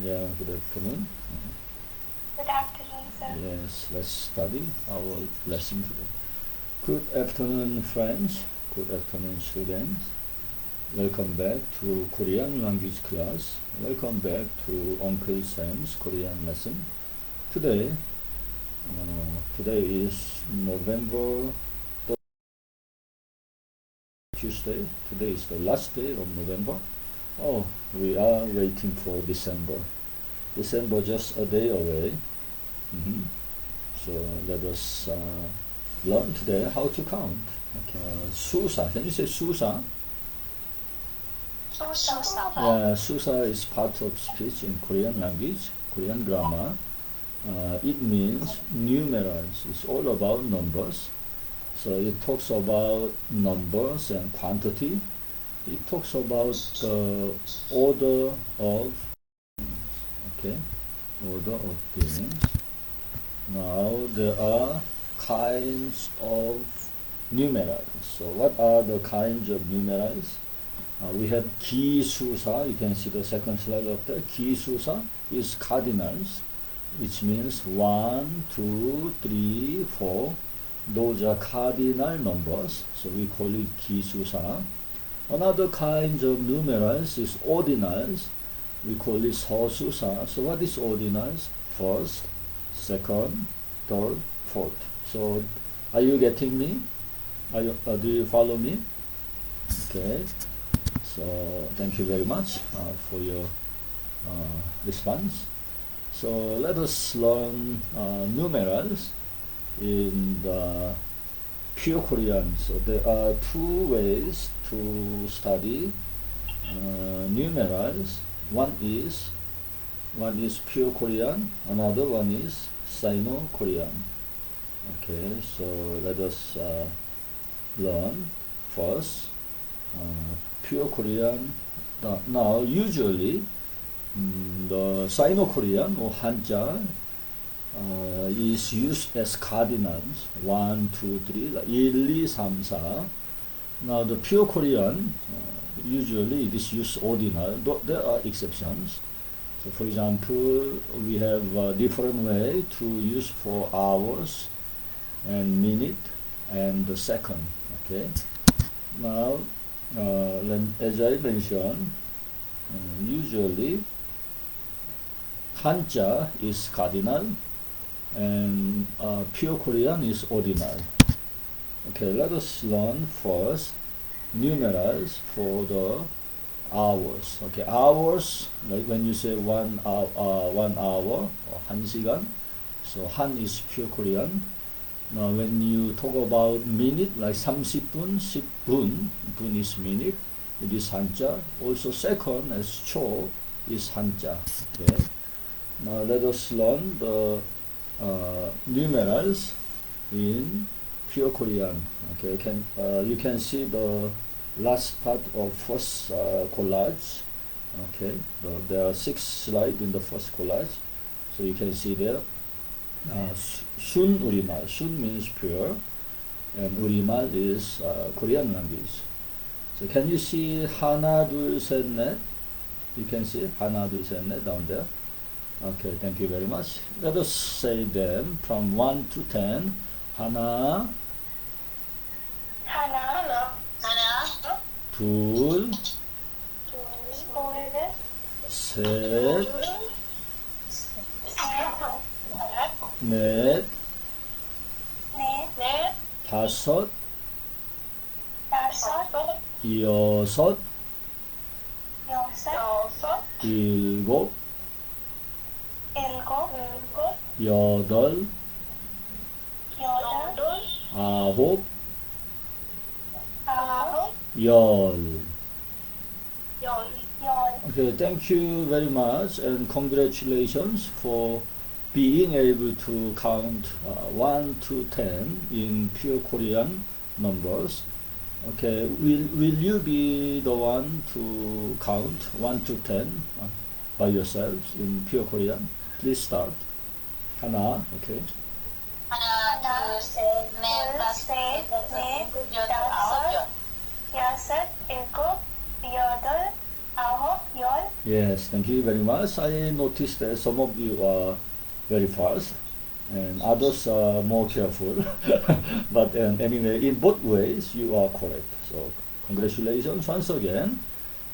Yeah, good afternoon. Good afternoon, sir. Yes, let's study our lesson today. Good afternoon, friends. Good afternoon, students. Welcome back to Korean language class. Welcome back to Uncle Sam's Korean lesson. Today is November Tuesday. Today is the last day of November. Oh, we are waiting for December. December just a day away. So let us learn today how to count. Okay. Susa. Can you say Susa? Susa. Yeah, Susa is part of speech in Korean language, Korean grammar. It means numerals. It's all about numbers. So it talks about numbers and quantity. It talks about the order of order of things. Now there are kinds of numerals. So what are the kinds of numerals? We have 기수사. You can see the second slide up there. 기수사 is cardinals, which means 1, 2, 3, 4. Those are cardinal numbers, so we call it 기수사. Another kind of numerals is ordinals. We call it 서수사. So what is ordinals? First, second, third, fourth. So are you getting me? Do you follow me? Okay. So thank you very much for your response. So let us learn numerals in the pure Korean. So there are two ways to study numerals. One is pure Korean, another one is Sino-Korean. Okay, so let us learn first pure Korean. Now usually the Sino-Korean or Hanja is used as cardinals 1, 2, 3, like 1, 2, 3, 4. Now the pure Korean usually it is used ordinal, though there are exceptions. So for example, we have a different way to use for hours and minute and the second. Okay. Now, as I mentioned, usually Hanja is cardinal and pure Korean is ordinal. Okay, let us learn first numerals for the hours. Okay, hours, like when you say 1 hour, 1 hour or 1시간, so han is pure Korean. Now when you talk about minute, like 30분, 10분, 분 is minute, it is 한자. Also second as 초 is 한자. Okay. Now let us learn the numerals in pure Korean. Okay, you can see the last part of first collage. Okay, there are 6 slides in the first collage, so you can see there. 순 우리말. 순 means pure, and 우리말 is Korean language. So can you see 하나 둘 셋 넷? You can see 하나 둘 셋 넷 down there. Okay, thank you very much. Let us say them from 1 to 10. 하나, 둘, 셋, 넷, 다섯, 여섯, 일곱, 여덟, 아홉, 열. Okay, thank you very much and congratulations for being able to count 1 to 10 in pure Korean numbers. Okay, will you be the one to count 1 to 10 by yourselves in pure Korean? Please start. 하나, okay. 하나, 둘, 셋, 넷, 다섯, 여섯, 일곱, 여덟, 아홉, 열, Yes, thank you very much. I noticed that some of you are very fast and others are more careful. But anyway, in both ways, you are correct. So, congratulations once again.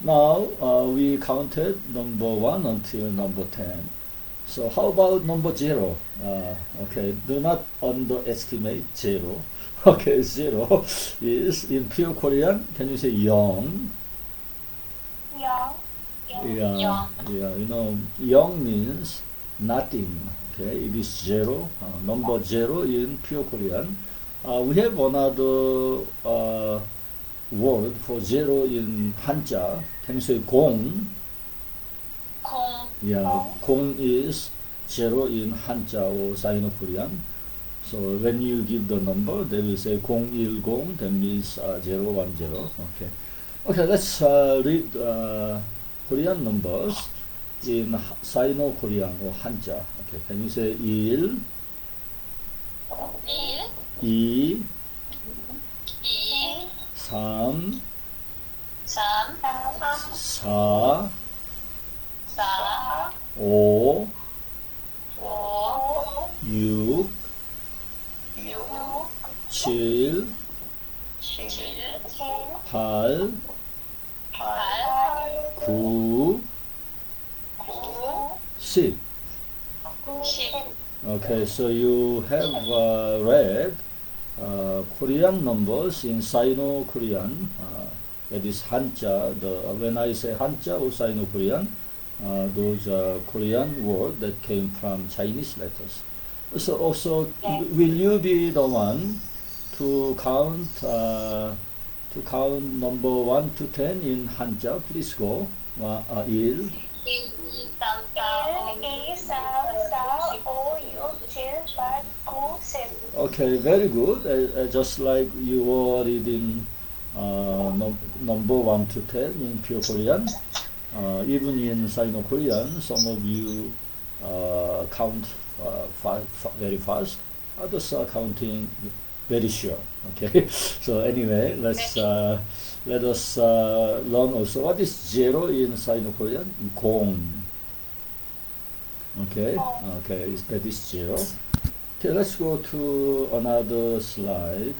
Now, we counted number 1 until number 10. So, how about number 0? Okay, do not underestimate 0. Okay, 0 is in pure Korean. Can you say young? Young. Yeah, yeah, young means nothing. Okay, it is 0. Number 0 in pure Korean. We have another word for 0 in Hanja. Can you say gong? 공. Yeah, gong is 0 in Hanja or Sino-Korean. So when you give the number, they will say 010, that means 010. Okay. Okay, let's read Korean numbers in Sino-Korean or Hanja. Okay, can you say 1, 1, 2, 2, 3, 3, 4, 4, 5, 5, 6, 6, 7, 7, 8, 8, 9, 9, 10. 10. Okay, so you have read Korean numbers in Sino-Korean. That is Hanja. When I say Hanja or Sino-Korean, those are Korean words that came from Chinese letters. So also, Yes. will you be the one to count number 1 to 10 in Hanja? Please go. 1, 1, 1, 2, 3, 4, 5, 6, 7, 8, 9, 10. Okay, very good. Just like you were reading number 1 to 10 in pure Korean, even in Sino-Korean, some of you count very fast. Others are counting very sure. Okay. So anyway, let us learn also what is 0 in Sino-Korean. Gong. Okay. Okay, that is 0. Okay, let's go to another slide.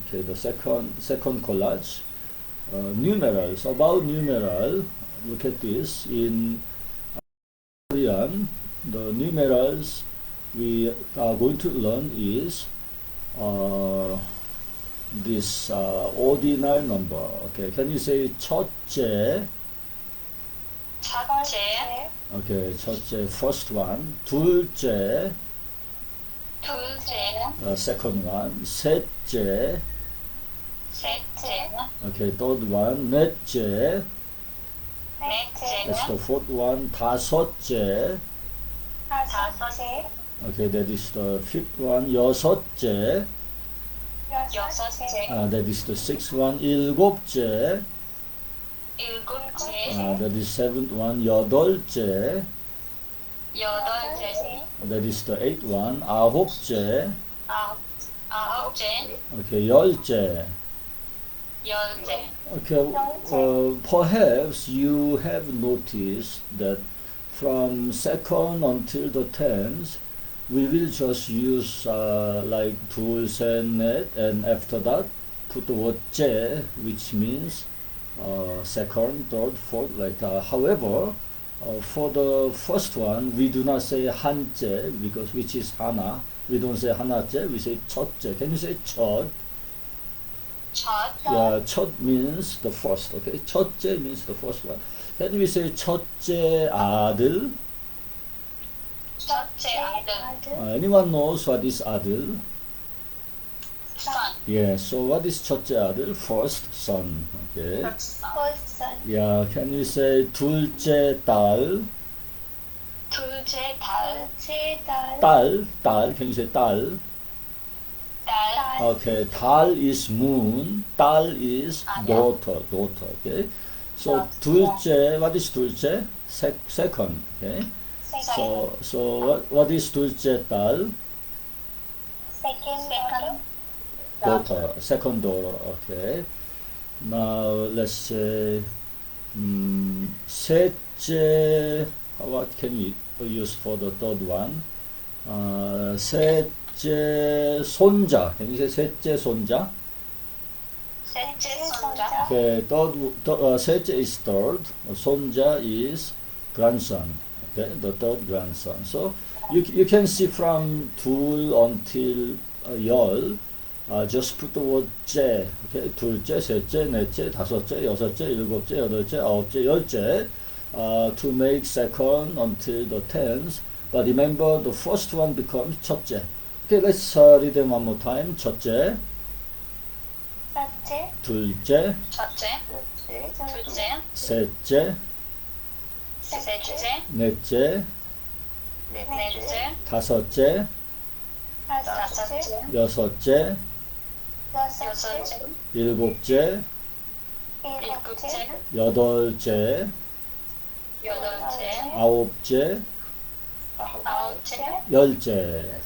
Okay, the second collage. Numerals. About numeral, look at this. In Korean, the numerals we are going to learn is this ordinal number. Okay, can you say 첫째? 첫째, Okay, 첫째, first one. 둘째, 둘째, second one. 셋째. 셋째, Okay, third one. 넷째. 넷째, That's the fourth one. 다섯째. 다섯째, Okay, that is the fifth one. 여섯째. 여섯째, That is the sixth one. 일곱째. 일곱째, That is seventh one. 여덟째. 여덟째, That is the eighth one. 아홉째. 아홉째, Okay, 열째. 열째. Okay, perhaps you have noticed that from second until the tenth, we will just use like 둘, 셋, 넷, and after that put the word 째, which means second, third, fourth, like that. However, for the first one, we do not say 한째 because which is 하나. We don't say 하나째. We say 첫째. Can you say 첫? 첫, Yeah, 첫 means the first. Okay, 첫째 means the first one. Can we say 첫째 아들? 첫째 아들, Anyone knows what is 아들? son, Yeah. So what is 첫째 아들? First son. Okay. son, Yeah. Can we say 둘째 딸? 둘째 달, 딸. Can you say 딸? 딸, Okay. 달 is moon. 딸 is daughter. Okay. So 둘째. What is 둘째? Second. Okay. So what is 둘째 딸? second, Daughter. Second daughter. Okay. Now let's say 셋째, what can you use for the third one? 셋째 손자. Can you say 셋째 손자? 셋째 손자. Okay, 셋째 is third. 손자 is grandson. Okay, the third grandson. So you can see from 둘 until 열. Just put the word 째. Okay, 둘째, 셋째, 넷째, 다섯째, 여섯째, 일곱째, 여덟째, 아홉째, 열째. To make second until the tens. But remember, the first one becomes 첫째. Okay, let's read them one more time. 첫째, 첫째. 둘째, 첫째. 둘째. 셋째, 셋째. 넷째, 넷째. 다섯째, 다섯째. 여섯째, 여섯째. 일곱째, 일곱째. 여덟째, 여덟째. 아홉째, 아홉째. 열째.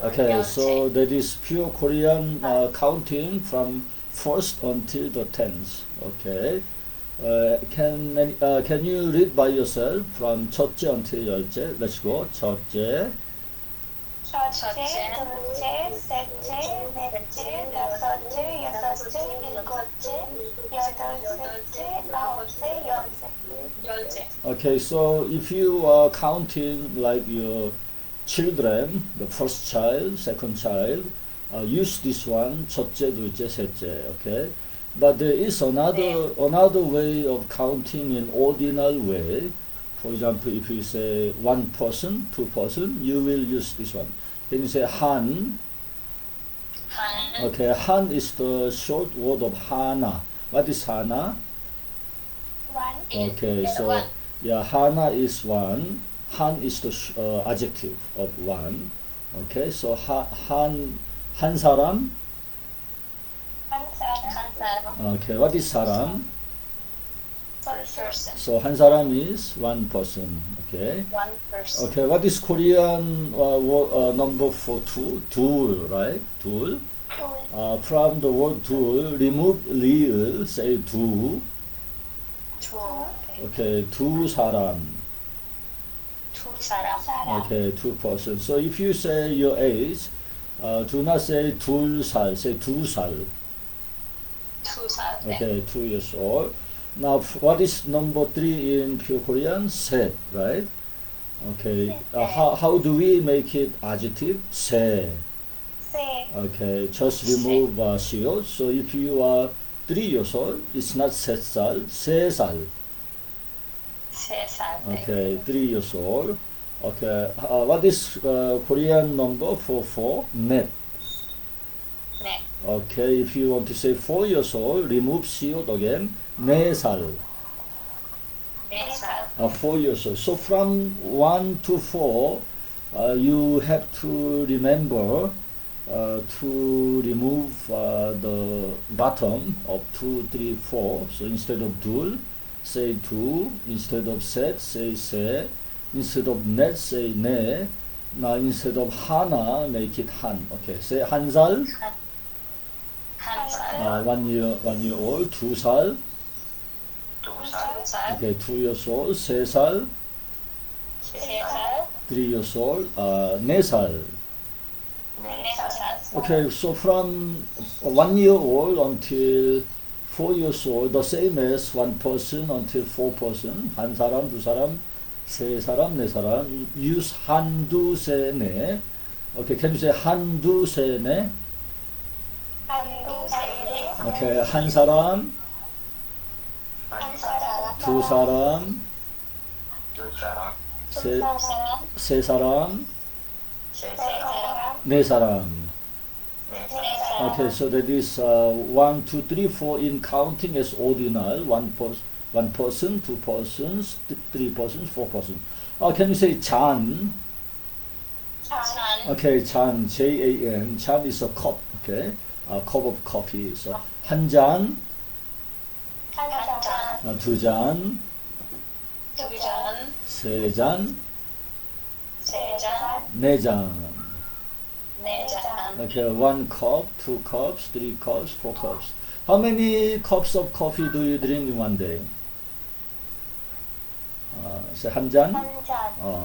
Okay, so that is pure Korean counting from first until the tens. Okay, can you read by yourself from 첫째 until 열째? Let's go. 첫째, 첫째, 둘째, 셋째, 넷째, 다섯째, 여섯째, 일곱째, 여덟째, 아홉째, 열째. Okay, so if you are counting like your children, the first child, second child, use this one, 첫째, 둘째, 셋째, okay? But there is another way of counting in ordinal way. For example, if you say one person, two person, you will use this one. Can you say 한? 한. Okay, 한 is the short word of 하나. What is 하나? One. Okay, so yeah, 하나 is one. 한 is the adjective of one. Okay, so 한 사람. 한 사람. Okay, what is 사람? Person. So 한 사람 is one person. Okay. One person. Okay, what is Korean number for two? 둘, right? 둘. From the word 둘, remove 리을, say 두. 두. Okay, 두 사람. 두 사람. Okay, two person. So if you say your age, do not say 둘 살, say 두 살. 두 살. Okay, 2 years old. Now, what is number 3 in pure Korean? 셋, right? Okay. How do we make it adjective? 세. 세. Okay, just remove 시옷. So if you are 3 years old, it's not 셋살, 세살. 세 살. Okay, 3 years old. Okay, what is Korean number for 4? 넷. 네. Okay, if you want to say 4 years old, remove 시옷 again. 4살. 네 살. 4 years old. So from 1 to 4, you have to remember to remove the bottom of 2, 3, 4. So instead of 둘, say 두. Instead of 셋, say 세. Instead of 넷, say 네. Now instead of 하나, make it 한. Okay, say 한 살. 한 살. 1 year old. 2살. 두 살. Okay, 2 years old. 3살. 세 살. 3 years old. 4살. 네 살. Okay, so from 1 year old until 4 years old, the same as one person until 4 person. 한 사람, 두 사람, 세 사람, 네 사람. Use 한두 세 네. Okay, can you say 한두 세 네? 한두 세. Okay, 한 사람, 한 사람. 두 사람, 두 사람. 세 사람, 세 사람. 네 사람. 네 사람. Okay, so that is 1, 2, 3, 4 in counting as ordinal. One person, two persons, 3 persons, 4 persons. Can you say 잔? 잔. Okay, 잔, Jan. 잔 is a cup. Okay, a cup of coffee. So 한 잔, 한 잔. 두 잔, 두 잔. 세 잔, 세 잔. 네 잔. 네 잔. Okay, 1 cup, 2 cups, 3 cups, 4 cups. How many cups of coffee do you drink in one day? say 한 잔? 한 잔.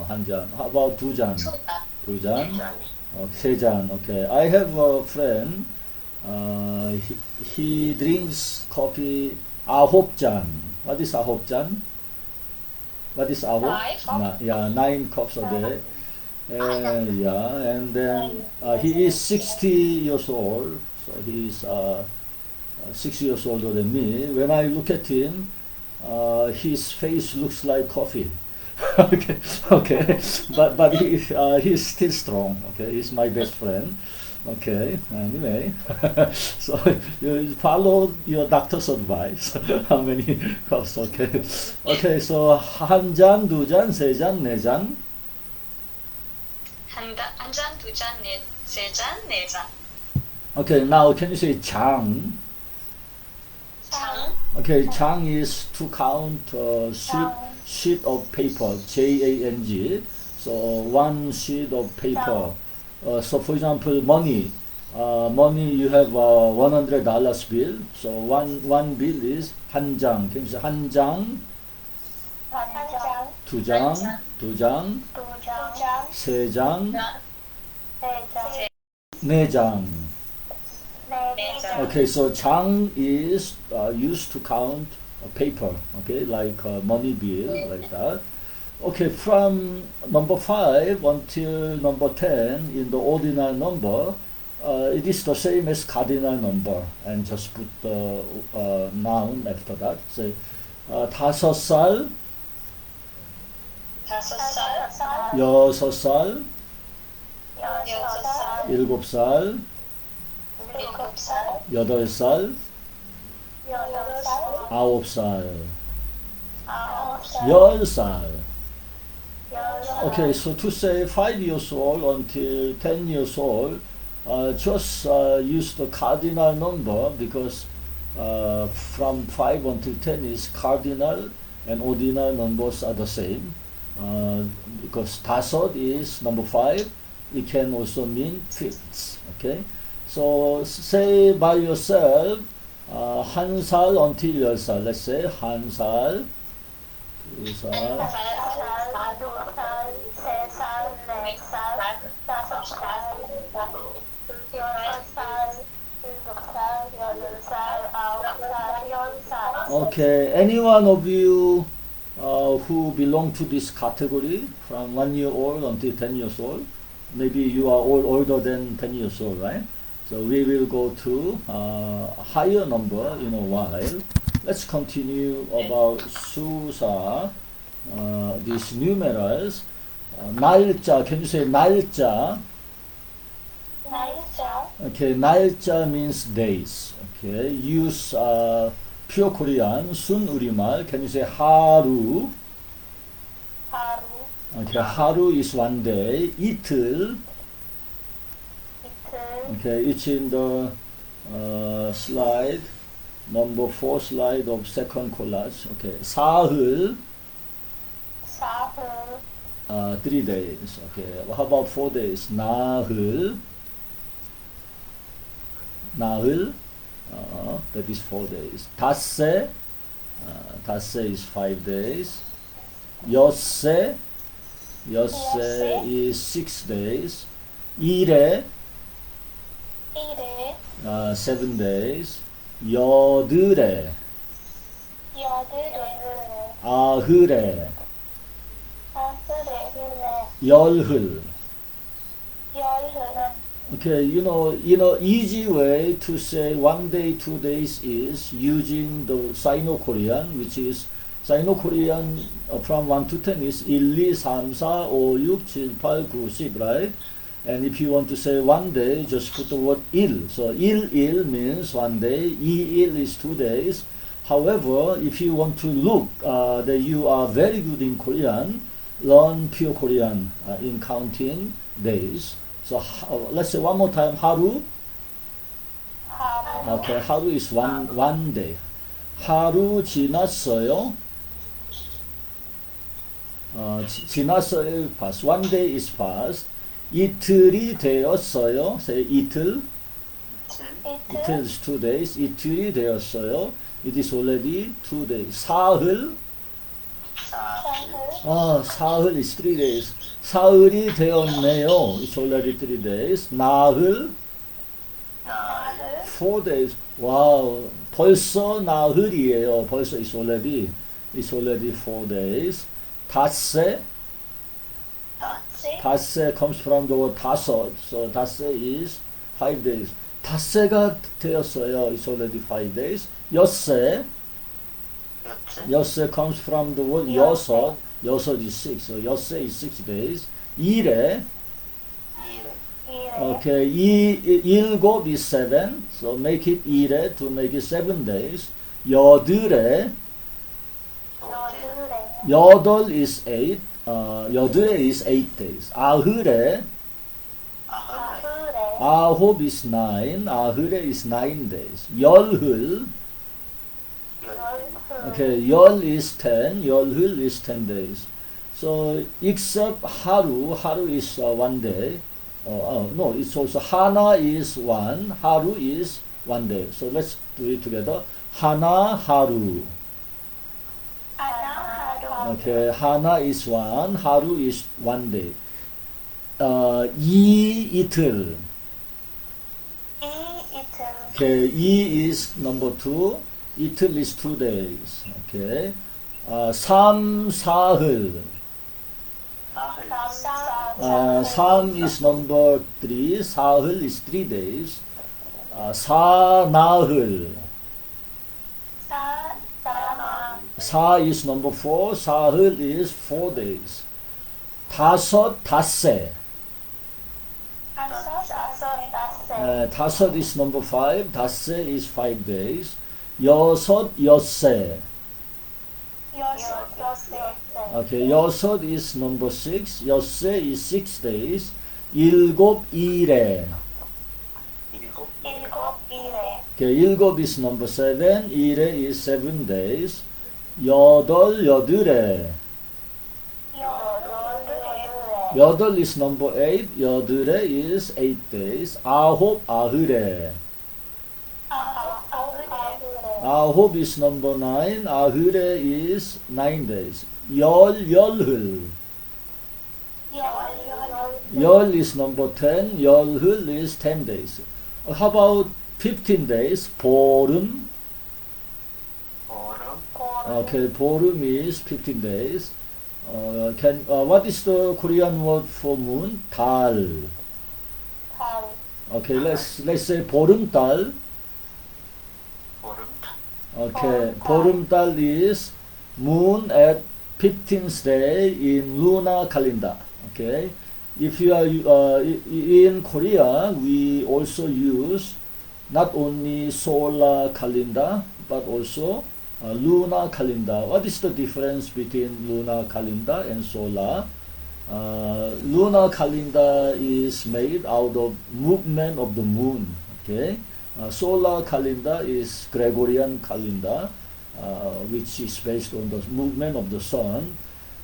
한 잔. How about 두 잔? 두 두 잔. 세 잔. Okay. I have a friend. He drinks coffee 아홉 잔. What is 아홉 잔? What is 아홉? Yeah, 9 cups a day. And then he is 60 years old. So he is 6 years older than me. When I look at him, his face looks like coffee. okay, but he's still strong. Okay, he's my best friend. Okay, anyway, so you follow your doctor's advice. How many cups? Okay, so 한 잔, 두 잔, 세 잔, 네 잔. 한 잔, 두 잔, 세 잔, 네 잔. Okay, now can you say 장? 장. Okay, 장 is to count sheet of paper, Jang. So one sheet of paper. So for example, money you have $100 bill. So one bill is 한 장. Can you say 한 장? 한 장. 두 장, 두 장, 세 장, 네 장. Okay, so 장 is used to count paper. Okay, like money bill, like that. Okay, from number 5 until number 10 in the ordinal number, it is the same as cardinal number, and just put the noun after that. Say 다섯 살, 여섯 살, 일곱 살, 여덟 살, 아홉 살, 열 살. Okay, so to say 5 years old until 10 years old, just use the cardinal number, because from 5 until 10 is cardinal and ordinal numbers are the same. Because 다섯 is number 5, it can also mean fifths. Okay, so say by yourself 한 살 until 10살. Let's say 한 살, 두 살, Okay, any one of you who belong to this category from 1 year old until 10 years old, maybe you are all older than 10 years old, right? So we will go to higher number in a while. Let's continue about 수사, these numerals. 날짜, can you say 날짜? Okay, 날짜 means days. Okay, use pure Korean, 순 우리말. Can you say 하루? Okay, 하루 is one day. 이틀. Okay, it's in the slide, number 4 slide of second collage. Okay, 사흘. 3 days. Okay, how about 4 days? 나흘. 나흘. That is 4 days. 닷새. 닷새 is 5 days. 엿새. 엿새 is 6 days. 일에. 7 days. 여드레. 아흐레. 열흘. Okay, you know, easy way to say 1 day, 2 days is using the Sino-Korean, which is Sino-Korean from 1 to 10 is 1, 2, 3, 4, 5, 6, 7, 8, 9, 10, right? And if you want to say 1 day, just put the word 일. So 일 means 1 day, 이일 is 2 days. However, if you want to look that you are very good in Korean, learn pure Korean in counting days. So let's say one more time, 하루. Okay, 하루 is one day. 하루 지났어요. 지났어요 past. 1 day is past. 이틀이 되었어요. Say 이틀. 이틀 is 2 days. 이틀이 되었어요. It is already 2 days. 사흘. 사흘 is 3 days. 사흘이 되었네요. It's already 3 days. 나흘 나흘 4 days. 와우. 벌써 나흘이에요. 벌써 it's already 4 days. 닷새 닷새 닷새 comes from the word 다섯. So 닷새 is 5 days. 닷새가 되었어요. It's already 5 days. 엿새 엿새 엿새 comes from the word 엿새. 여섯. 여섯 is 6. So 엿새 is 6 days. 일에 일에 okay. 일곱 is 7. So make it 일에 to make it 7 days. 여들에 여들에 여덟 is 8. 여덟에 is 8 days. 아흘에 아흘에 아홉 is 9. 아흘에 is 9 days. 열흘 열흘 okay. 열 is 10. 열흘 is 10 days. So except 하루 is 1 day. No, it's also 하나 is 1. 하루 is 1 day. So let's do it together. 하나 하루. 하나 하루 Okay, 하나 is 1. 하루 is 1 day. 이틀. 이틀 Okay, 이 is number 2. 이틀 is 2 days. Okay. 사흘. 삼 is number 3. 사흘 is 3 days. 사나흘. 사나 사 is number 4. 사흘 is 4 days. 닷새. 다섯 is number 5. 닷새 is 5 days. 엿새. 여섯 Okay, 여섯 is number 6. 엿새 is 6 days. 일곱일에. 일곱 일에 Okay, 일곱 is number 7. 일에 is 7 days. 여덟에. 여덟에 여덟 is number 8. 여덟에 is 8 days. 아흘에. 아홉 is number 9. 아흘에 is 9 days. 열흘. 열 is number 10. 열흘 is 10 days. How about 15 days? 보름. Okay, 보름 is 15 days. What is the Korean word for moon? 달. Okay, let's say 보름달. Okay, 보름달 is moon at 15th day in lunar calendar. Okay, if you are in Korea, we also use not only solar calendar but also lunar calendar. What is the difference between lunar calendar and solar? Lunar calendar is made out of movement of the moon. Okay, solar calendar is Gregorian calendar, which is based on the movement of the sun.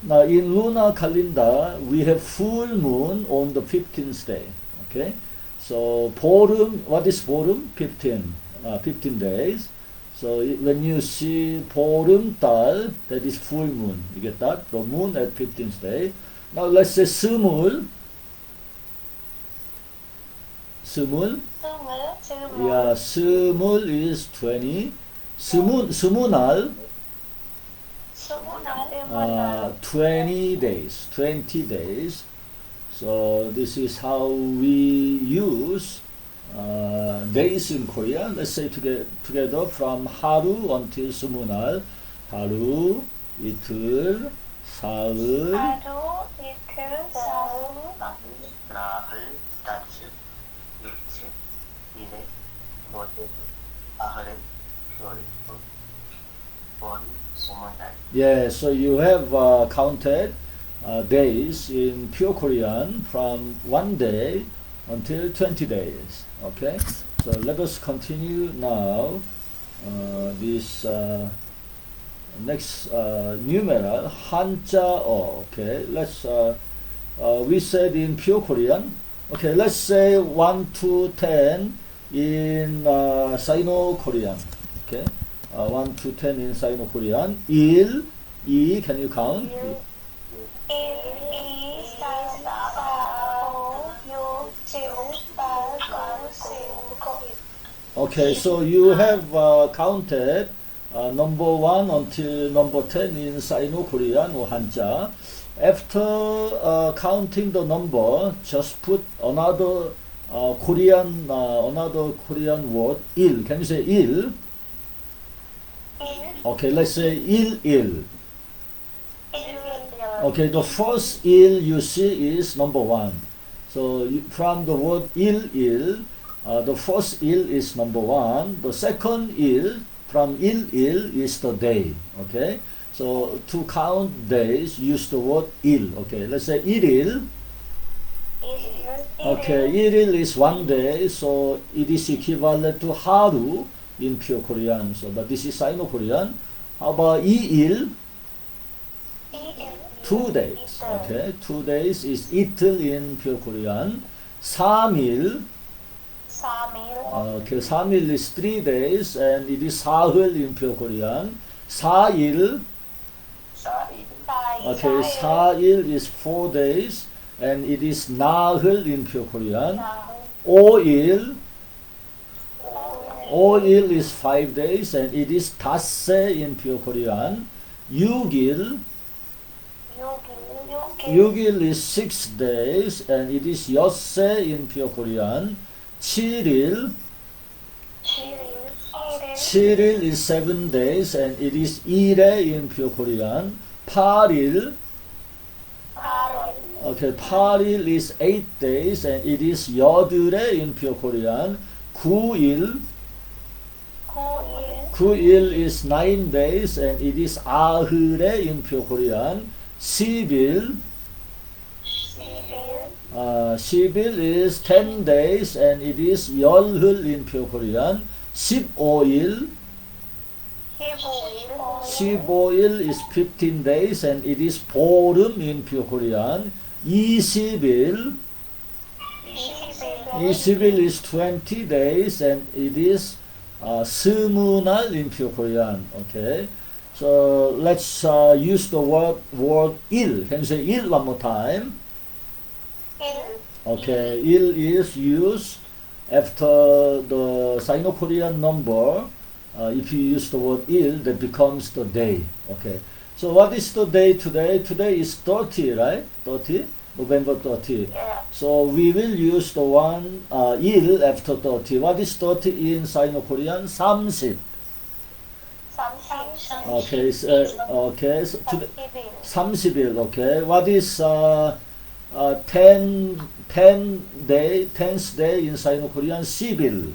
Now in lunar calendar, we have full moon on the 15th day. Okay, so 보름, what is 보름? 15 days. So when you see 보름달, that is full moon. You get that? The moon at 15th day. Now let's say 스물. Yeah, 스물 is 20. 스무날. 20 days. 20 days. So this is how we use days in Korea. Let's say together from 하루 until 스무날. 하루, 이틀, 사흘, 나흘, 닷새, 일곱, 일에, 모든, 아흘에, 겨울에, 원, 스무날. Yeah, so you have counted days in pure Korean from 1 day until 20 days. Okay, so let us continue now this next numeral 한자어. Okay, let's we said in pure Korean. Okay, let's say 1 to 10 in Sino-Korean. Okay, 1 to 10 in Sino-Korean. 1, 2, can you count? 1, 2, 3, 4, 5, 6, 7, 8, 9, 10. Okay, so you have counted number 1 until number 10 in Sino-Korean or Hanja. After counting the number, just put another Korean word, il. Can you say il? Okay, let's say il. Okay, the first il you see is number 1. So from the word il, the first il is number 1. The second il from il is the day. Okay, so to count days, use the word il. Okay, let's say 일일. Okay, 일일 is 1 day, so it is equivalent to haru in pure Korean. So that this is Sino-Korean. How about 이일? 2 days. Okay, 2 days is i틀 in pure Korean. 3일. Okay, 3일 is 3 days and it is 사흘 in pure Korean. 4일. Okay, 4일 is 4 days and it is 나흘 in pure Korean. 5일. 5일 is 5 days and it is 닷새 in pure Korean. 6일. 6일 is 6 days and it is 엿새 in pure Korean. 7일. 7일 is 7 days and it is 일회 in pure Korean. 8일. Okay, 8일 is 8 days and it is 여드회 in pure Korean. 9일. 9일 is 9 days and it is 아흘회 in pure Korean. 10일. 10일 is 10 days and it is 열흘 in pure Korean. 15일. 15일 is 15 days and it is 보름 in pure Korean. 20일. 20일 is 20 days and it is 스무날 in pure Korean. Okay, so let's use the word 일. Can you say 일 one more time? Okay, il is used after the Sino-Korean number. If you use the word il, that becomes the day. Okay, so what is the day today? Today is 30, right? 30? November 30. So we will use the one il after 30. What is 30 in Sino-Korean? 30. Okay, okay, so today, 30일. Okay, what is 10th day in Sino-Korean? 10일.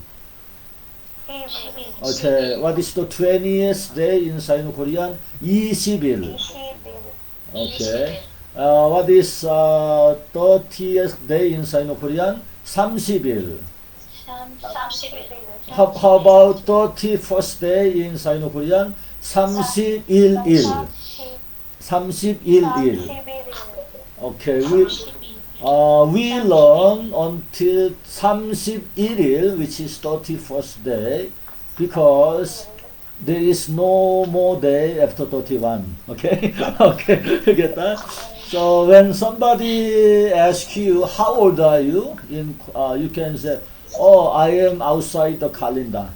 Okay, what is the 20th day in Sino-Korean? 20일. Okay, what is 30th day in Sino-Korean? 30일. How about 31st day in Sino-Korean? 31일. 31일. Okay, we learn until 31일, which is 31st day, because there is no more day after 31. Okay, okay, you get that? So when somebody asks you how old are you, you can say, oh, I am outside the calendar,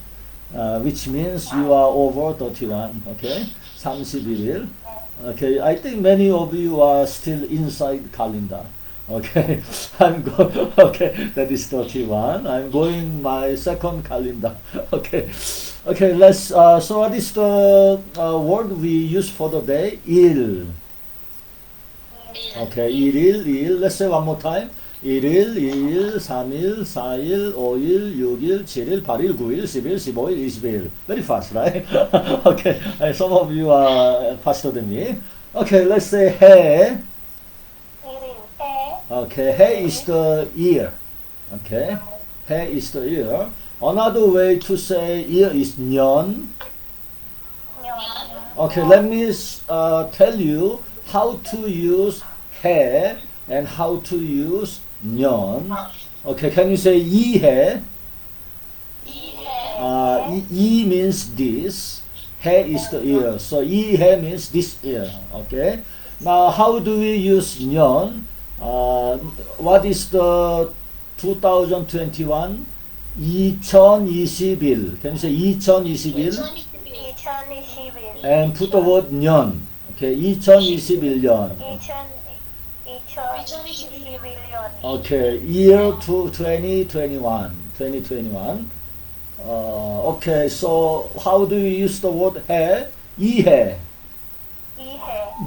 which means you are over 31. Okay, 31일. Okay, I think many of you are still inside calendar. Okay, okay, that is 31. I'm going my second calendar. Okay, okay, let's, so what is the word we use for the day? 일. Okay, 일일. Let's say one more time. 1일, 2일, 3일, 4일, 5일, 6일, 7일, 8일, 9일, 10일, 15일, 20일. Very fast, right? Okay, some of you are faster than me. Okay, let's say 해. Okay, 해 is the year. Okay, 해 is the year. Another way to say year is 년. Okay, let me tell you how to use 해 and how to use 년. Okay, can you say 이해? 이 means this. 해 is the year. So 이해 means this year. Okay. Now, how do we use 년? What is the 2021? 2021. Can you say 2021? 2021. And put the word 년. Okay, 2021년. 2021년. Okay, year to 2021. 2021. Okay, so how do you use the word 해? 이해.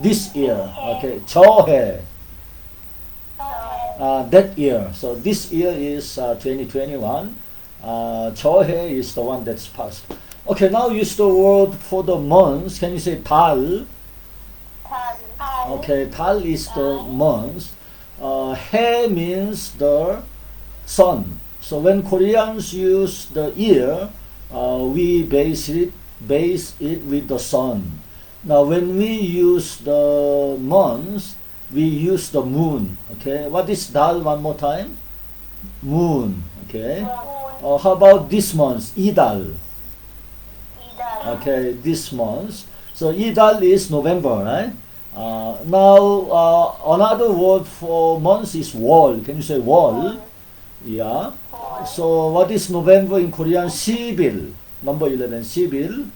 This year. Okay, 저해. That year. So this year is 2021. 저해 is the one that's past. Okay, now use the word for the months. Can you say 달? Okay, 달 is the month. 해 means the sun. So when Koreans use the year, we base it with the sun. Now when we use the months, we use the moon. Okay, what is 달 one more time? Moon. Okay. How about this month? 이달. Okay, this month. So 이달 is November, right? Now another word for months is 월. Can you say 월? Yeah. So what is November in Korean? 10일. Number 11. 10일.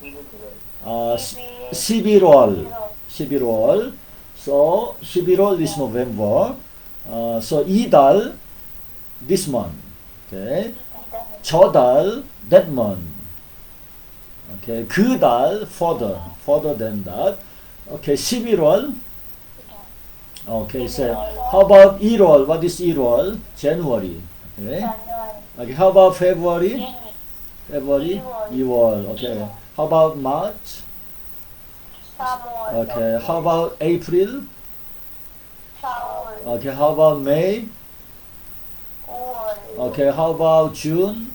11월. 11월. So 11월 is November. So 이달, this month. Okay. 저달, that month. Okay. 그달, further than that. Okay. 11월. Okay. So how about 1월? What is 1월? January. Okay. Okay. How about February? February. 2월. Okay. How about March? Okay. How about April? Okay. How about May? Okay. How about June?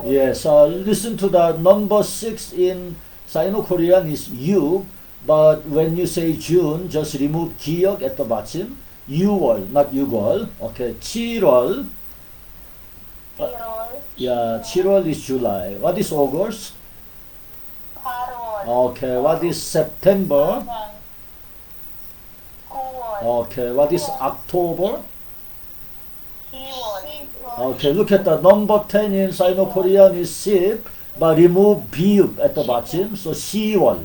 Yes. Listen to the number 6 in Sino-Korean is 6, but when you say June, just remove 기역 at the bottom. 6월, not 6월. Okay. 7월. Yeah. 7월 is July. What is August? Okay. What is September? Okay. What is October? Okay. Look at the number 10 in Sino-Korean is 10, but remove 비읍 at the bottom. So 10월.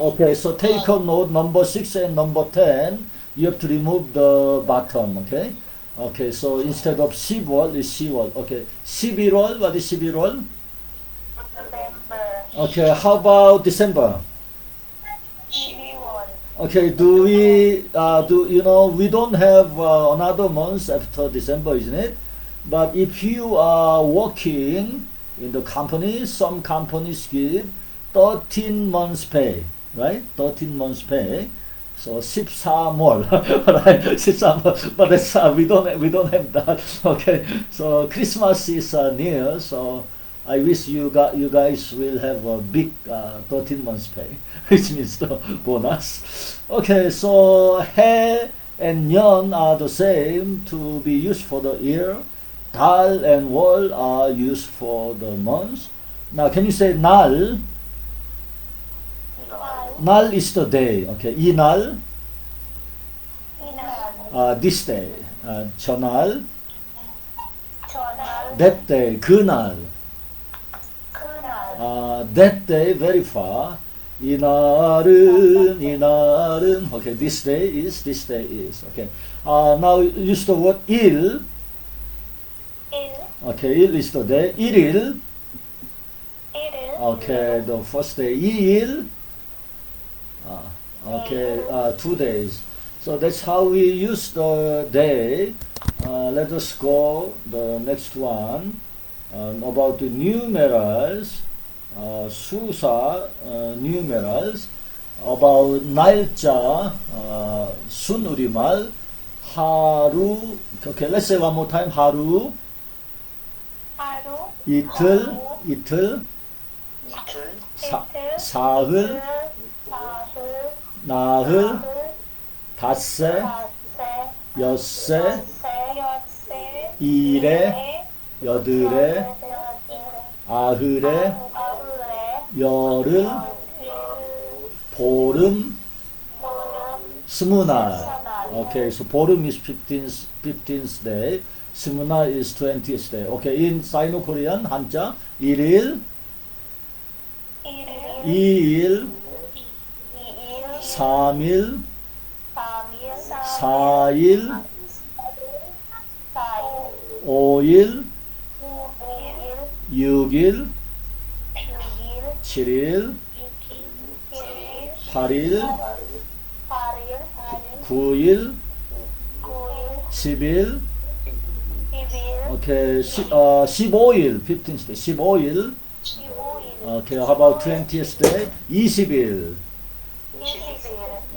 Okay. So take a note. Number 6 and number 10. You have to remove the bottom. Okay. Okay. So instead of 10월 is 10월. Okay. 11월. What is 11월? Okay. How about December? Okay, we don't have another month after December, isn't it? But if you are working in the company, some companies give 13 months pay, right? 13 months pay. So 13월, right? 13월. But that's, we don't have that. Okay. So Christmas is near, so I wish you guys will have a big 13 months pay, which means the bonus. Okay, so 해 and 년 are the same to be used for the year. 달 and 월 are used for the months. Now, can you say 날? 날 is the day. Okay, 이날. This day. 저날. That day. 그날. That day, very far. 이날은. Okay, this day is. Okay. Now use the word 일. Okay, 일 is the day. 일일. Okay, the first day. 이일. Okay, 2 days. So that's how we use the day. Let us go the next one. About the numerals. 수사 numerals. About 날짜 순우리말 하루. Okay, let's say one more time. 하루. 이틀. 사흘. 나흘. 닷새. 엿새. 일에. 여들에. 아흘에. 열흘. 보름, 보름, 스무 날. 스무날. Okay, so 보름 is 15th day. 스무 날 is 20th day. Okay, in Sino-Korean 한자 일일, 일일, 이일, 이일, 삼일, 삼일, 사일, 사일, 오일, 오일, 육일, 육일, 칠일, 칠일, 팔일, 팔일, 구일, 구일, 십일. 십일, Okay, 15일, 15th day, 15일. 십오일, Okay, how about 20th day? 20일. 이십일,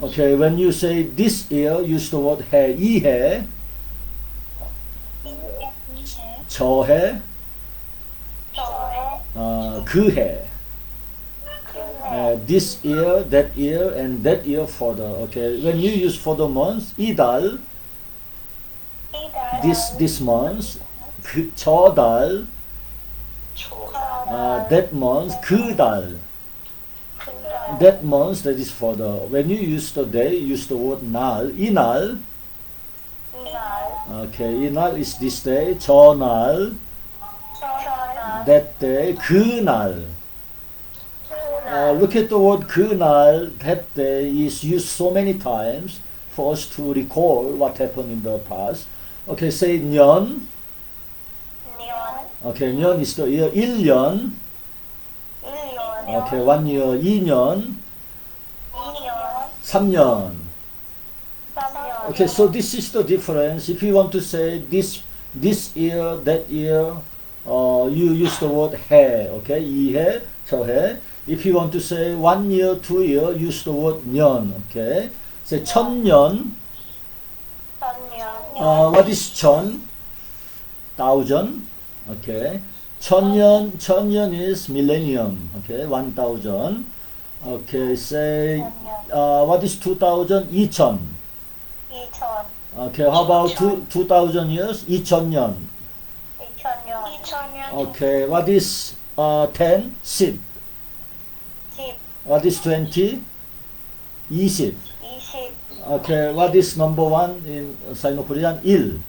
Okay, when you say this year, use the word 해, 이해, 이해, 저해, 저해, 그해. 그해, This year, that year, and that year further. Okay, when you use for the months, 이달, 이달, this month, 저달, 저달, that month, 그달. 그달, That month, that is further. When you use the day, use the word 날, 이날. 이날, Okay, 이날 is this day, 저날, 저날, that day, 그날. 그날, Look at the word 그날, that day is used so many times for us to recall what happened in the past. Okay, say 년. 년, Okay, 년 is the year. 1년. 일년, Okay, 1 year. 2년. 이년, 3년. 삼년. Okay, so this is the difference. If you want to say this year, that year, you use the word 해. Okay, 이해, 저해. If you want to say 1 year, 2 year, use the word 년. Okay, say 천년. 천년, What is 천? Thousand. Okay. 천년 is millennium. Okay, 1000. Okay, say what is 2000? 이천. 이천, Okay, how about 2000 years? 이천년. 이천년, 이천년, Okay, what is 10? 10. 십, What is 20? 20. 이십, Okay, what is number 1 in Sino-Korean? 1. 일,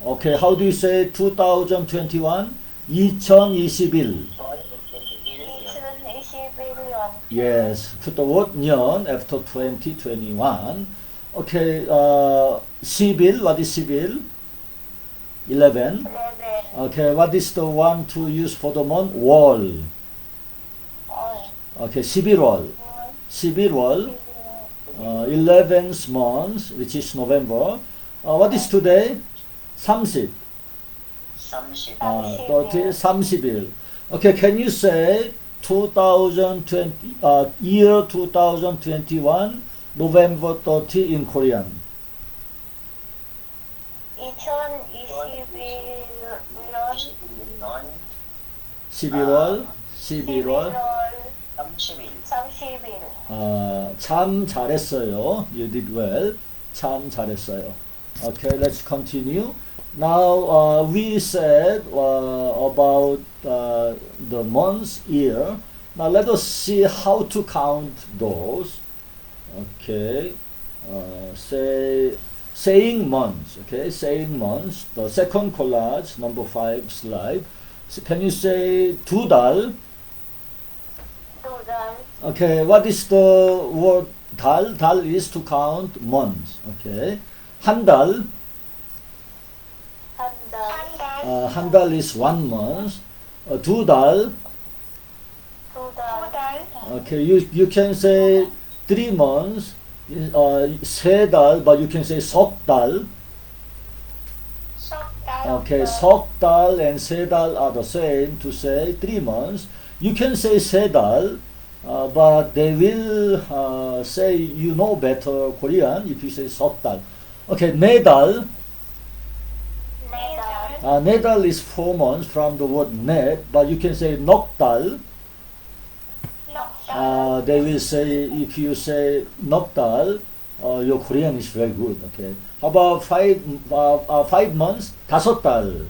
Okay, how do you say 2021? 2021. 이천이십일년, Yes, put the word 년 after 2021. Okay, 10일, what is 10일? 11. 레벨, Okay, what is the one to use for the month? 월. 월, Okay, 11월. 11월, 11th month, which is November. What is today? 30. 30, 30, 30일. Okay, can you say 2020, year 2021, November 30 in Korean? 2021년 11월, 11월 30일. 30일. 참 잘했어요. You did well. 참 잘했어요. Okay, let's continue. Now we said about the months, year. Now let us see how to count those. Okay, saying months. Okay, saying months. The second collage, number 5 slide. So can you say 두 달? 두 달, Okay, what is the word 달? 달 is to count months. Okay, 한 달. 한 달, 한 달 is 1 month. 두 달. 두 달, Okay, you can say 3 months. 세 달, but you can say 석 달. 석 달, Okay, 석 달 and 세 달 are the same to say 3 months. You can say 세 달, but they will say you know better Korean if you say 석 달. Okay, 네 달. 네 달, 네 달 is 4 months from the word 넷, but you can say 넉 달. 넉 달, They will say if you say 넉 달, your Korean is very good. Okay, how about 5 months? 다섯 달.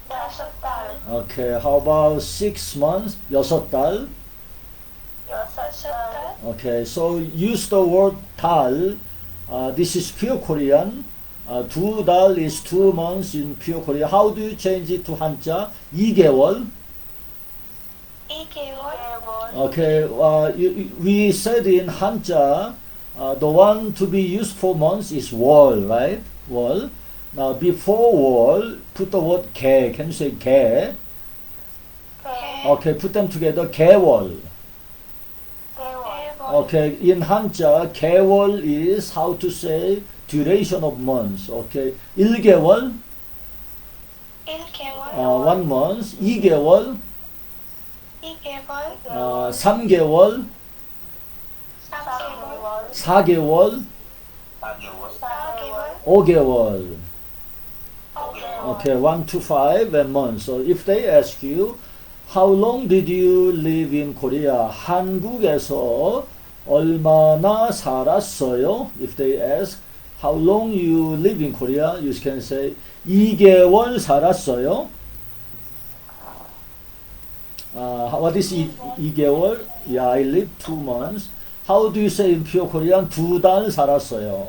다섯 달, Okay, how about 6 months? 여섯 달. 여섯 달, Okay, so use the word 달. This is pure Korean. 2달 is 2 months in pure Korean. How do you change it to 한자? 2개월. 2개월. Okay, we said in 한자, the one to be used for months is 월, right? 월. Now before 월, put the word 개. Can you say 개? Okay, put them together. 개월. Okay, in 한자, 개월 is how to say duration of months. Okay, 1개월, 1 month, 2개월, 3개월, 4개월, 5개월. Okay, 1 to 5 and months. So if they ask you, how long did you live in Korea? 한국에서 얼마나 살았어요? If they ask, how long you live in Korea? You can say 2개월 살았어요. What is 2개월? Yeah, I lived 2 months. How do you say in pure Korean? 2달 살았어요.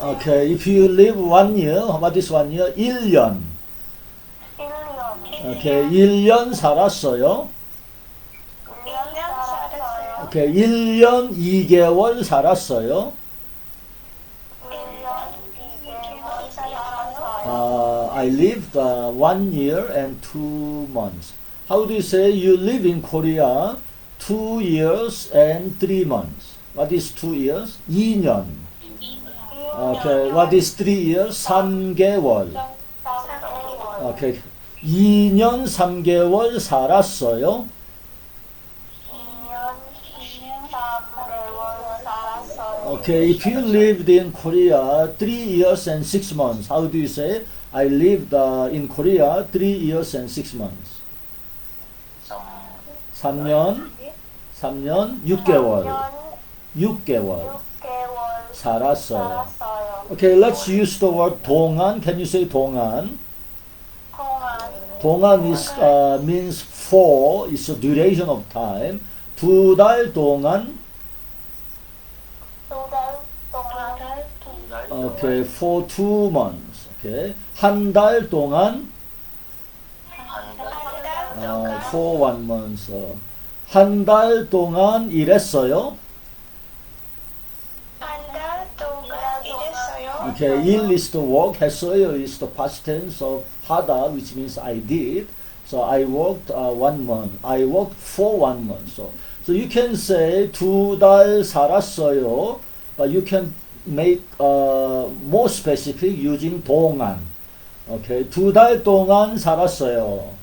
Okay, if you live 1 year, what is 1 year? 1년. Okay, 1년 살았어요. Okay, 1년 2개월 살았어요. I lived 1 year and 2 months. How do you say you live in Korea 2 years and 3 months? What is 2 years? 2년. Okay, what is 3 years? 3개월. Okay, 2년 3개월 살았어요. Okay, if you lived in Korea 3 years and 6 months, how do you say? I lived in Korea 3 years and 6 months. 3년 6개월. 6개월. 살았어요. Okay, let's use the word 동안. Can you say 동안? 동안 is means for. It's a duration of time. 2달 동안. Okay, for 2 months. Okay, 한 달 동안. For 1 month. 한 달 동안 일했어요. Okay, 일 is the work. 했어요 is the past tense of 하다, which means I did. So I worked 1 month. I worked for 1 month. So you can say 2달 살았어요, but you can make more specific using 동안. Okay, 2달 동안 살았어요.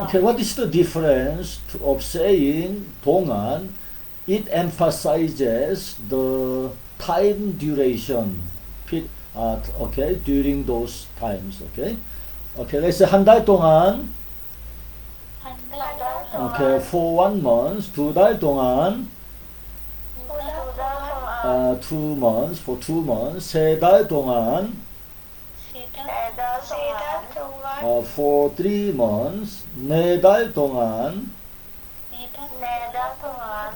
Okay, what is the difference of saying 동안? It emphasizes the time duration. Okay, during those times. Okay, let's say 한 달 동안. Okay, for 1 month. 2달 동안. 2 months. For 2 months. 3달 동안. For 3 months. 4달 동안.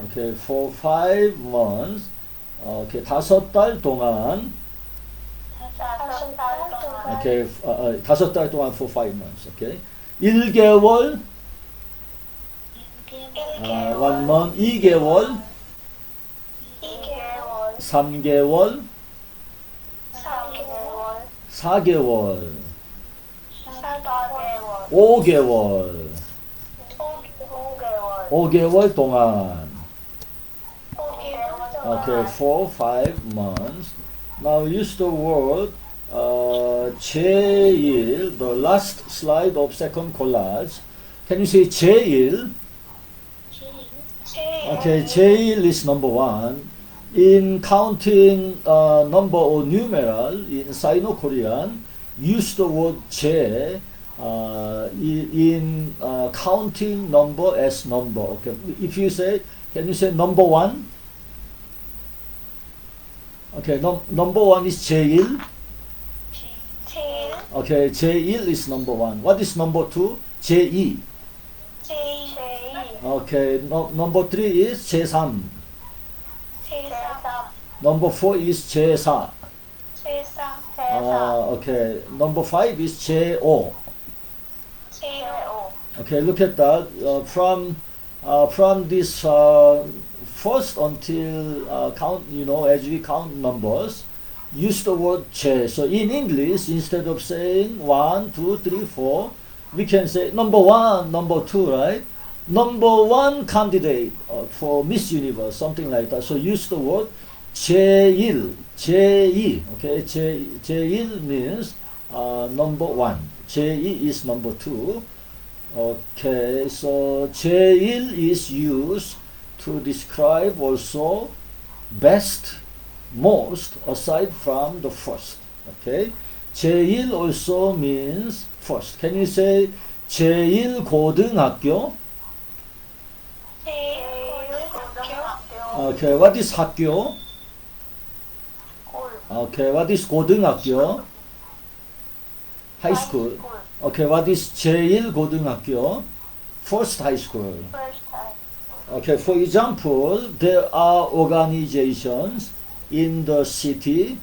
Okay, for 5 months. Okay, 5달 동안. Okay, 5달 동안 for 5 months. Okay, 1개월. 1 month. 2개월. 3개월. 4개월. 5개월. 5개월 동안. Okay, for 5 months. Now use the word 제일, the last slide of second collage. Can you say 제일? Okay, 제일 is number 1. In counting number or numeral in Sino-Korean, use the word 제 in counting number as number. Okay, if you say, can you say number 1? Okay, number 1 is 제일. Okay, 제1 is number 1. What is number 2? 제2. Okay, number 3 is 제3. Number 4 is 제4. Okay, number 5 is 제5. Okay, look at that. From this first until count, as we count numbers, use the word 제. So in English, instead of saying 1, 2, 3, 4, we can say number 1, number 2, right? Number 1 candidate for Miss Universe, something like that. So use the word 제1, 제2. Okay, 제1 means number 1. 제2 is number 2. Okay, so 제1 is used to describe also best, most, aside from the first. Okay, 제1 also means first. Can you say 제1 고등학교? Okay, what is 학교? Okay, what is 고등학교? High school. Okay, what is 제1 고등학교? First high school. Okay, for example, there are organizations in the city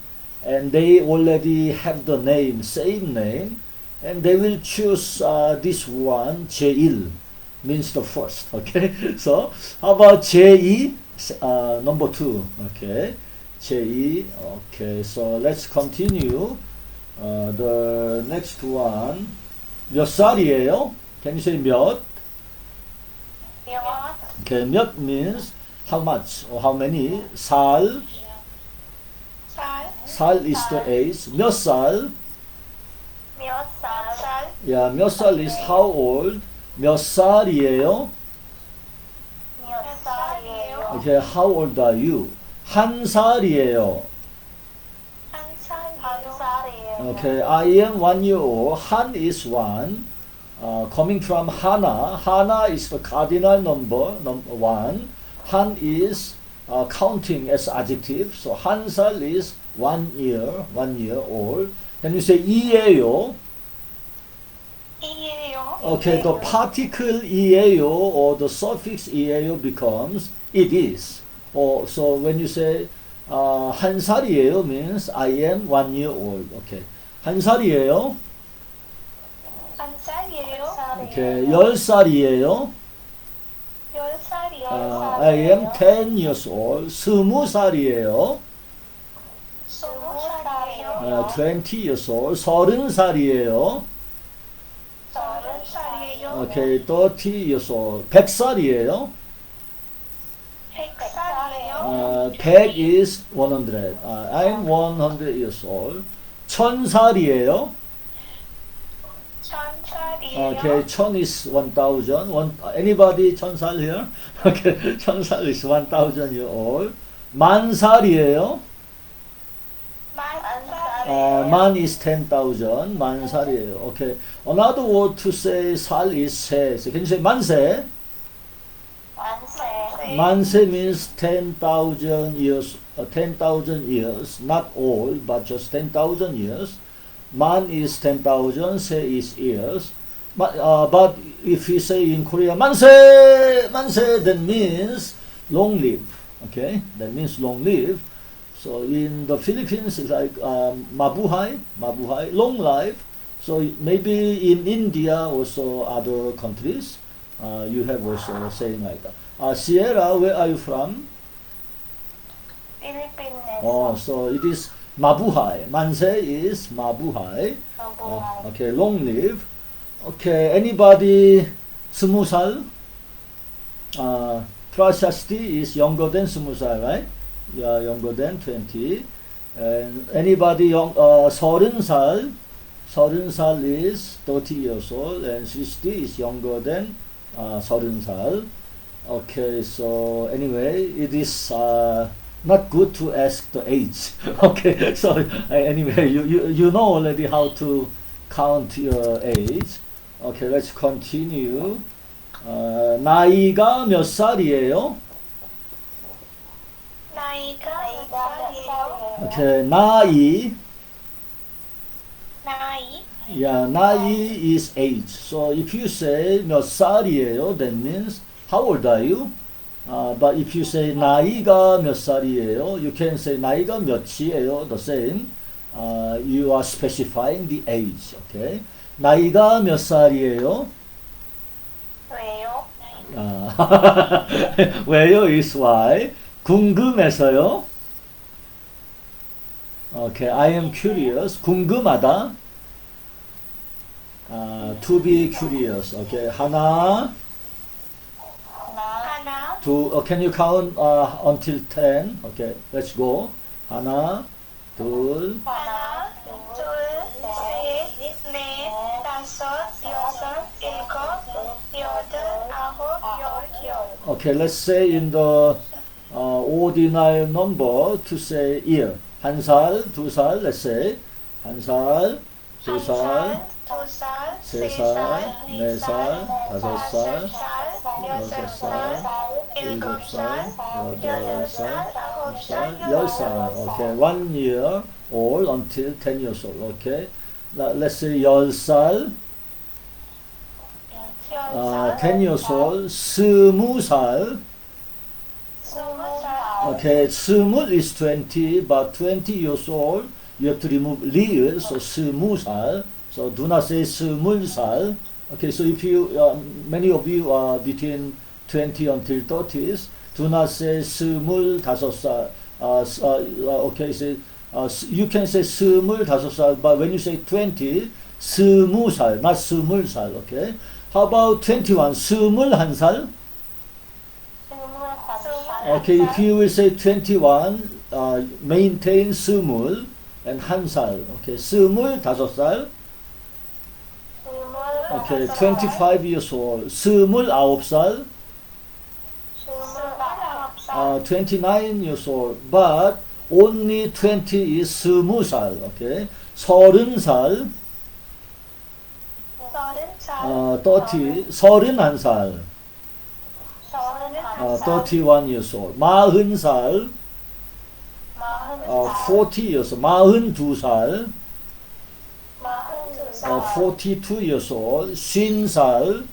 and they already have the name, same name, and they will choose this one, 제1, means the first. Okay, so how about 제2? Number 2. Okay, 제2. Okay, so let's continue. The next one. 몇 살이에요? Can you say 몇? Okay, 몇 means how much or how many. 살. 살 is the age. 몇 살? Yeah, 몇 살 is how old. 몇 살이에요? Okay, how old are you? 한 살이에요. Okay, I am 1 year old. 한 is 1. Coming from 하나. 하나 is the cardinal number 1. 한 is counting as adjective. So 한 살 is 1 year old. Can you say 이에요? Okay, the particle 이에요 or the suffix 이에요 becomes it is. So when you say 한 살이에요 means I am 1 year old. Okay, 한 살이에요? Okay, 10살이에요? I am 10 years old. 20살이에요? 20 years old. 30살이에요? Okay, 30 years old. 100살이에요? 100 is 100. I'm 100 years old. 1000살이에요? Okay, 1000 is 1000. Anybody 1000살 here? Okay, 1000살 is 1000 year old. 만살이에요? 만 is 10,000. 만살이에요. Okay. Another word to say 살 is 세. So can you say 만세? 만세 means 10,000 years. 10,000 years, not old, but just 10,000 years. 만 is 10,000. 세 is years. But if we say in Korea 만세, 만세, that means long live. Okay, that means long live. So in the Philippines, it's like mabuhay, mabuhay, long life. So maybe in India, also other countries, you have also saying like that. Sierra, where are you from? Philippines. Oh, so it is mabuhay. Manse is mabuhay. Okay, long live. Okay, anybody 20살? Prashasti is younger than 20살, right? Yeah, younger than 20. And anybody young, 30살? 30살 is 30 years old, and Srishti is younger than 30살. Okay, so anyway, it is not good to ask the age. Okay, so anyway, you know already how to count your age. Okay, let's continue. 나이가 몇 살이에요? 나이가 몇 살이에요? Okay, 나이. 나이. Yeah, 나이 is age. So if you say 몇 살이에요, that means how old are you? But if you say 나이가 몇 살이에요, you can say 나이가 몇이에요, the same. You are specifying the age, okay? 나이가 몇 살이에요? 왜요? 왜요 is why. 궁금해서요. Okay, I am curious. 궁금하다. To be curious. Okay, 하나, 하나, two. Can you count until 10? Okay, let's go. 하나, 둘, 하나, 둘, 셋, 넷, 다섯, 여섯, 일곱, 여덟, 아홉, 열. Okay, let's say in the ordinal number to say year. 한 살, 두 살, let's say. 한 살, 두 살, 두 살, 세 살, 네 살, 다섯 살, 여섯 살, 일곱 살, 여덟 살, 아홉 살, 10살. Okay, 1 year old until 10 years old. Okay, let's say 10살, 10 years old, 20살. Okay, 20 is 20, but 20 years old, you have to remove 리을, so 20살. So do not say 20살. Okay, so if you, many of you are between 20 until 30s, do not say 25살. Okay, say, you can say 25살, but when you say 20, 20살, not 20살, okay? How about 21, 21살? Okay, if you will say 21, maintain 20 and 한 살. Okay, 25살. Okay, 25 years old. 29살. 29 years old. But only 20 is 20살. Okay, 30살. 30, 31살. 31 years old. 40살. 40 years old. 42살. 42 years old. 50살.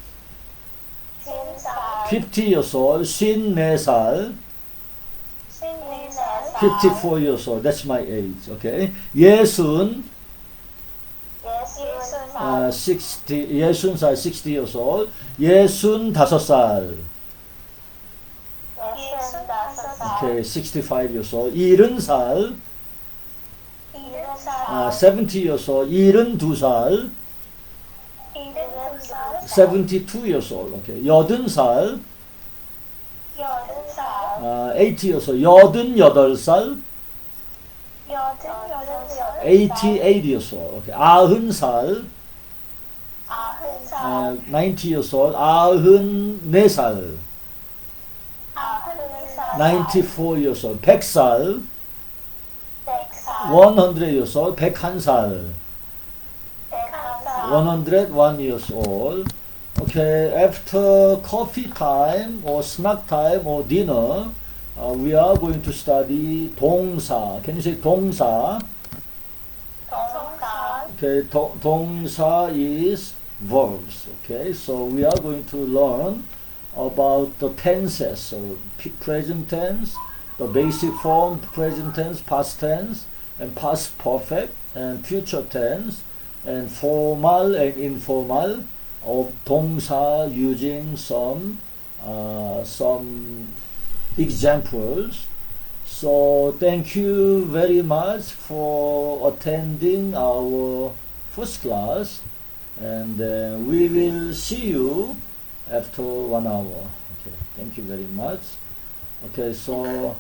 50 years old. 54살. 54 years old. That's my age. Okay. 60. 60살, 60 years old. 65살. Okay, 65 years old. 70살. 70 years old. 72살. 72 years old. Okay. 80살. 80 years old. 88살. 88 years old. Okay. 90살. 90 years old. 94살. 94 years old. 100살. 100 years old. 101살. 101 years old. Okay, after coffee time or snack time or dinner, we are going to study 동사. Can you say 동사? Okay, 동사 is verbs. Okay, so we are going to learn about the tenses, so present tense, the basic form, present tense, past tense, and past perfect, and future tense, and formal and informal of 동사 using some examples. So thank you very much for attending our first class, and we will see you after 1 hour. Okay, thank you very much. Okay, so